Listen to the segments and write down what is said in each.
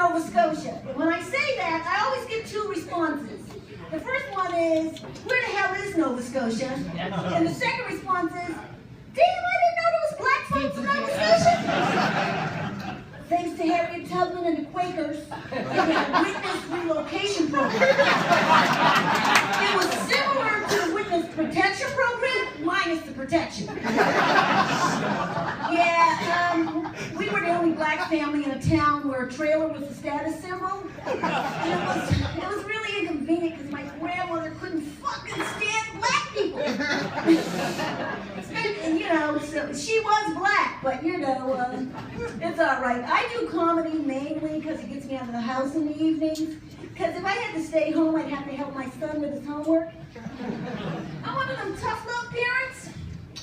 Nova Scotia. And when I say that, I always get two responses. The first one is, where the hell is Nova Scotia? And the second response is, damn, I didn't know there was black folks in Nova Scotia. Thanks to Harriet Tubman and the Quakers, they had a witness relocation program. It was similar to the witness protection program, minus the protection. Yeah, we were the only black family in a town where a trailer was a status symbol. And it was really inconvenient because my grandmother couldn't fucking stand black people. And, you know, so she was black, but you know, it's all right. I do comedy mainly because it gets me out of the house in the evenings. Because if I had to stay home, I'd have to help my son with his homework. I'm one of them tough love parents.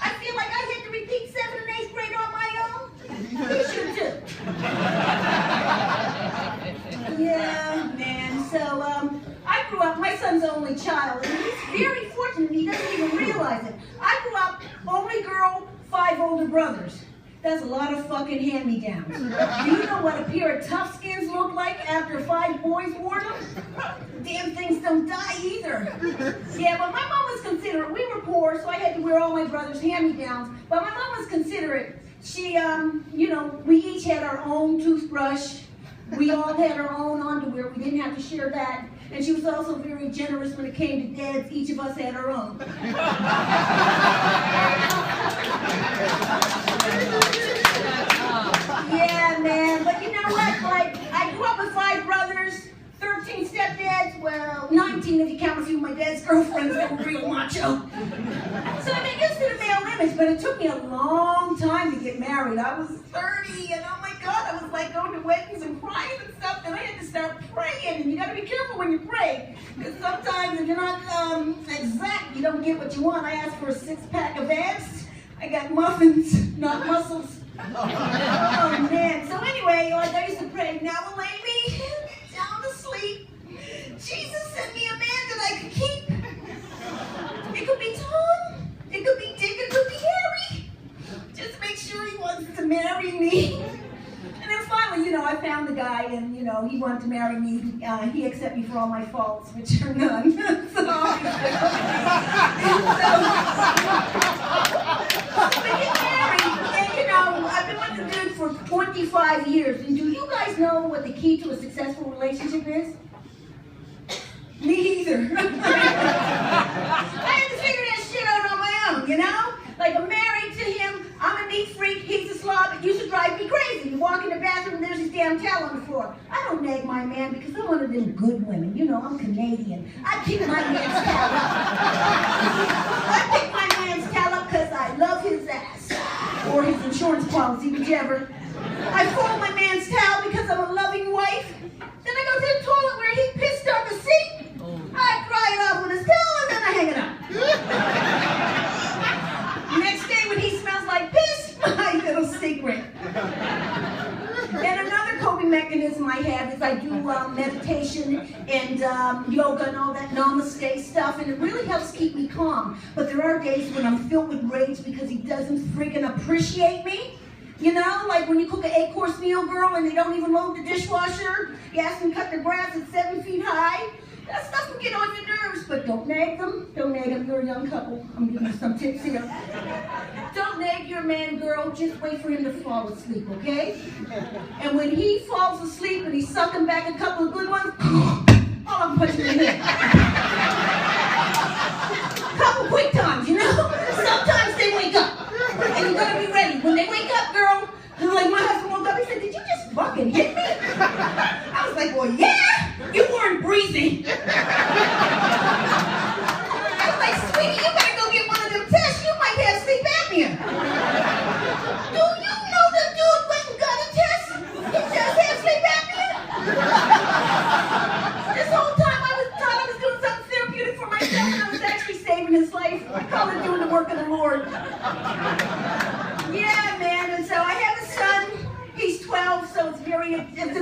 I feel like I had to repeat 7th and 8th grade on my own. He should too. Yeah, man. So I grew up, my son's the only child, and he's very fortunate, he doesn't even realize it. I grew up, only girl, 5 older brothers. That's a lot of fucking hand-me-downs. Do you know what a pair of tough skins look like after 5 boys wore them? Damn things don't die either. Yeah, but my mom was considerate. We were poor, so I had to wear all my brothers' hand-me-downs. But my mom was considerate. She, you know, we each had our own toothbrush. We all had our own underwear. We didn't have to share that. And she was also very generous when it came to dads. Each of us had our own. Yeah, man. But you know what? Like, I grew up with 5 brothers, 13 stepdads. Well, 19 if you count a few of my dad's girlfriends that were real macho. So I mean, used to the male image, but it took me a long time to get married. I was 30, and oh my God, I was like going to weddings and crying and stuff, and I had to start praying. And you got to be careful when you pray, because sometimes if you're not exact, you don't get what you want. I asked for a 6-pack of abs. I got muffins, not muscles. Oh man. So anyway, like I used to pray, now will lay me down to sleep. Jesus sent me a man that I could keep. It could be tall, it could be thick, it could be hairy. Just make sure he wants to marry me. And then finally, you know, I found the guy, and you know, he wanted to marry me. He accepted me for all my faults, which are none. So we get married, and you know, I've been with the dude for 25 years. And do you guys know what the key to a successful relationship is? Me either. I had to figure that shit out on my own, you know? Like, I'm married to him, I'm a neat freak, he's a slob, it used to drive me crazy. You walk in the bathroom and there's this damn towel on the floor. I don't nag my man because I'm one of them good women. You know, I'm Canadian. I pick my man's towel up. I pick my man's towel up because I love his ass. Or his insurance policy, whichever. I fold my man's towel because I'm a loving wife. Then I go to the toilet where he pissed on the seat. I dry it off with his towel and then I hang it up. Next day when he smells like piss, my little secret. And another coping mechanism I have is I do meditation and yoga and all that namaste stuff, and it really helps keep me calm. But there are days when I'm filled with rage because he doesn't freaking appreciate me. You know, like when you cook an 8-course meal, girl, and they don't even load the dishwasher. You ask them to cut the grass at 7 feet high. That stuff will get on your nerves, but don't nag them. Don't nag them. You're a young couple. I'm giving you some tips here. Don't nag your man, girl. Just wait for him to fall asleep, okay? And when he falls asleep and he's sucking back a couple of good ones, all I'm punching in the head. Couple quick times, you know? Sometimes they wake up. And you gotta be ready. When they wake up, girl, like my husband woke up, he said, did you just fucking hit me? I was like, well, yeah, you weren't breathing. I was like, sweetie, you better go get one of them tests. You might have sleep apnea. Do you know the dude went and got a test? He just had sleep apnea. This whole time I thought I was doing something therapeutic for myself, and I was actually saving his life. Probably doing the work of the Lord. Yeah, man, and so I have a son. He's 12, so it's a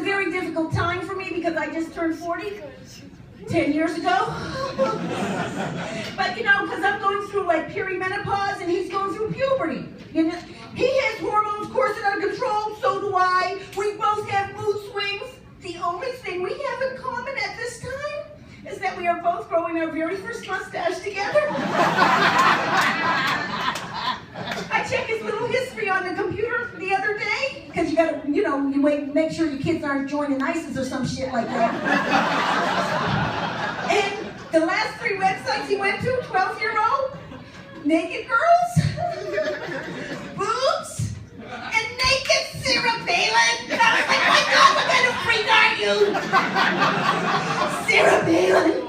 very difficult time for me because I just turned 40 10 years ago. But you know, because I'm going through like perimenopause and he's going through puberty. You know, he has hormones coursing out of control, so do I. We both have mood swings. The only both growing our very first mustache together. I checked his little history on the computer the other day, because you gotta, you know, you make sure your kids aren't joining ISIS or some shit like that. And the last 3 websites he went to, 12-year-old, naked girls, boobs, and naked Sarah Palin. And I was like, my God, what kind of freak are you? Sarah Palin.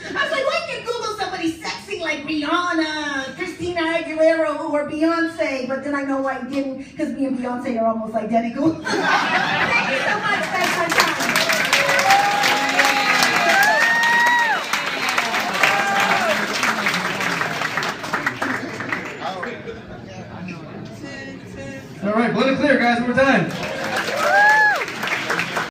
I was like, why can't you Google somebody sexy like Rihanna, Christina Aguilera, or Beyonce? But then I know why you didn't, because me and Beyonce are almost identical.